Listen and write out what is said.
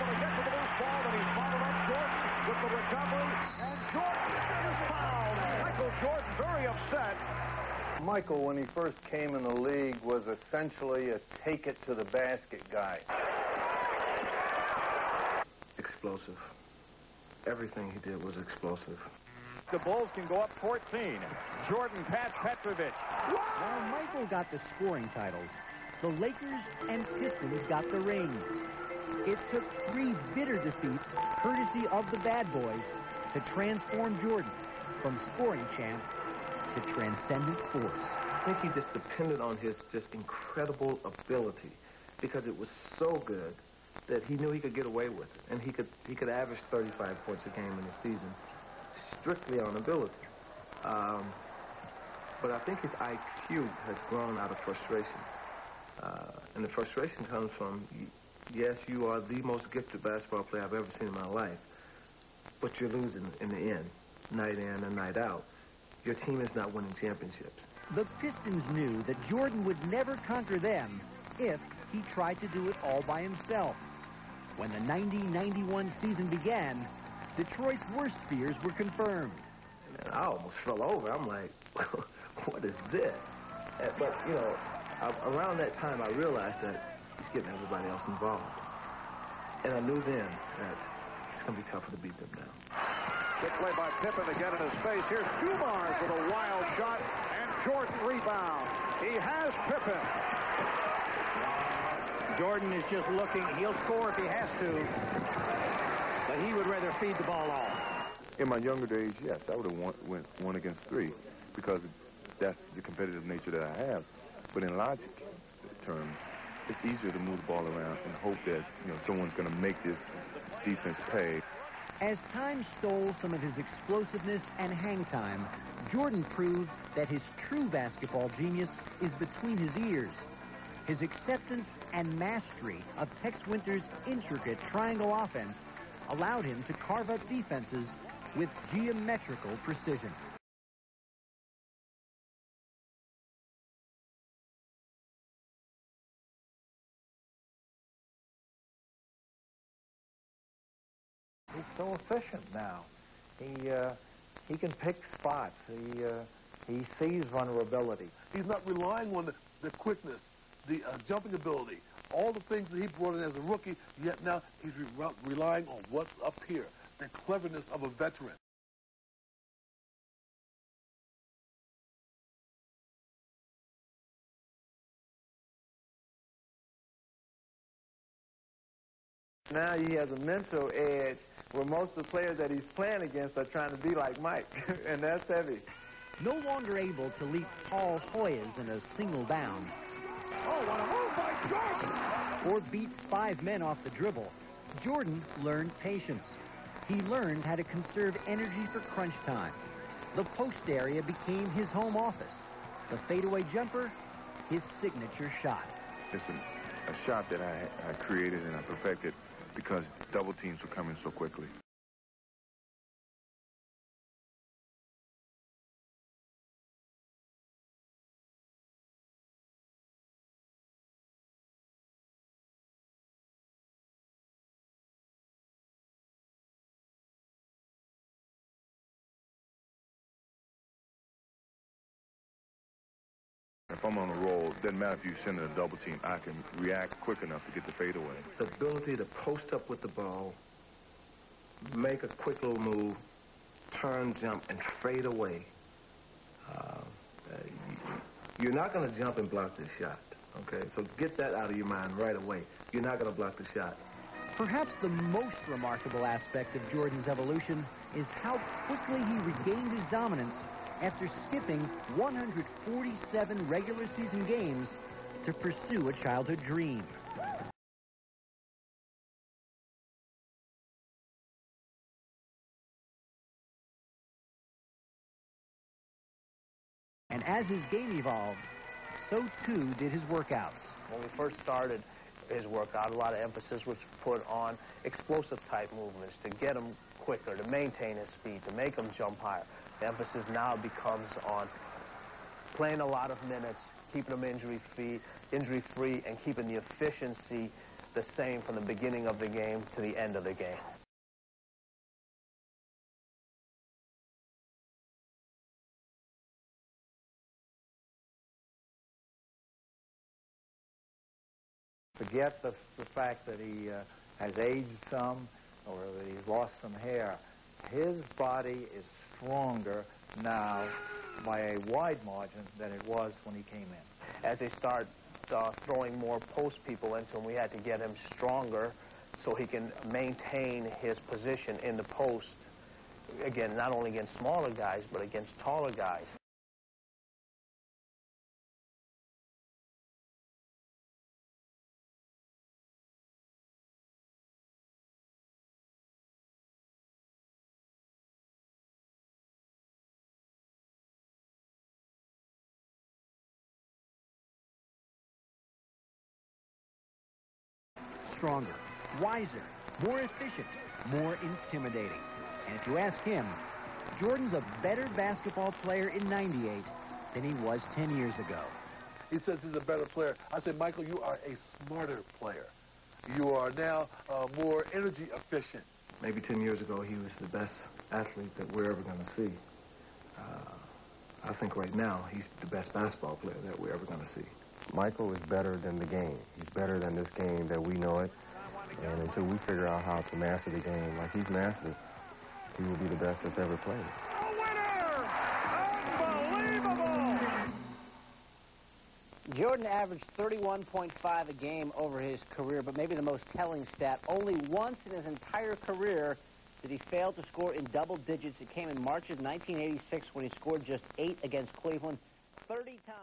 able to get to the loose ball, and he followed up Jordan with the recovery, and Jordan is fouled. Michael Jordan very upset. Michael, when he first came in the league, was essentially a take-it-to-the-basket guy. Explosive. Everything he did was explosive. The Bulls can go up 14. Jordan past Petrovic. While Michael got the scoring titles, the Lakers and Pistons got the rings. It took 3 bitter defeats, courtesy of the bad boys, to transform Jordan from scoring champ to transcendent force. I think he just depended on his just incredible ability, because it was so good that he knew he could get away with it, and he could average 35 points a game in the season strictly on ability. But I think his IQ has grown out of frustration, and the frustration comes from, yes, you are the most gifted basketball player I've ever seen in my life, but you're losing in the end, night in and night out. Your team is not winning championships. The Pistons knew that Jordan would never conquer them if he tried to do it all by himself. When the 90-91 season began, Detroit's worst fears were confirmed. And I almost fell over. I'm like, what is this? But, you know, around that time, I realized that he's getting everybody else involved. And I knew then that it's going to be tougher to beat them now. Good play by Pippen again in his face. Here's Dumars with a wild shot, and Jordan rebounds. He has Pippen. Jordan is just looking. He'll score if he has to, but he would rather feed the ball off. In my younger days, yes, I would have went 1 against 3 because that's the competitive nature that I have. But in logic terms, it's easier to move the ball around and hope that, you know, someone's going to make this defense pay. As time stole some of his explosiveness and hang time, Jordan proved that his true basketball genius is between his ears. His acceptance and mastery of Tex Winter's intricate triangle offense allowed him to carve up defenses with geometrical precision. He's so efficient now. He can pick spots. He sees vulnerability. He's not relying on the quickness, the jumping ability, all the things that he brought in as a rookie, yet now he's relying on what's up here, the cleverness of a veteran. Now he has a mental edge where most of the players that he's playing against are trying to be like Mike, and that's heavy. No longer able to leap tall Hoyas in a single bound. Oh, what a move by Jordan! Or beat 5 men off the dribble, Jordan learned patience. He learned how to conserve energy for crunch time. The post area became his home office. The fadeaway jumper, his signature shot. It's a shot that I created and I perfected because double teams were coming so quickly. If I'm on a roll, it doesn't matter if you send in a double team, I can react quick enough to get the fade away. The ability to post up with the ball, make a quick little move, turn, jump, and fade away. You're not going to jump and block this shot, okay? So get that out of your mind right away. You're not going to block the shot. Perhaps the most remarkable aspect of Jordan's evolution is how quickly he regained his dominance after skipping 147 regular season games to pursue a childhood dream. And as his game evolved, so too did his workouts. When we first started his workout, a lot of emphasis was put on explosive type movements to get him quicker, to maintain his speed, to make him jump higher. The emphasis now becomes on playing a lot of minutes, keeping him injury-free, and keeping the efficiency the same from the beginning of the game to the end of the game. Forget the fact that he has aged some or that he's lost some hair. His body is stronger now by a wide margin than it was when he came in. As they start throwing more post people into him, we had to get him stronger so he can maintain his position in the post, again, not only against smaller guys, but against taller guys. Stronger, wiser, more efficient, more intimidating. And if you ask him, Jordan's a better basketball player in '98 than he was 10 years ago. He says he's a better player. I say, Michael, you are a smarter player. You are now more energy efficient. Maybe 10 years ago, he was the best athlete that we're ever going to see. I think right now, he's the best basketball player that we're ever going to see. Michael is better than the game. He's better than this game that we know it. And until we figure out how to master the game like he's mastered, he will be the best that's ever played. A winner! Unbelievable! Jordan averaged 31.5 a game over his career, but maybe the most telling stat, only once in his entire career did he fail to score in double digits. It came in March of 1986 when he scored just 8 against Cleveland 30 times.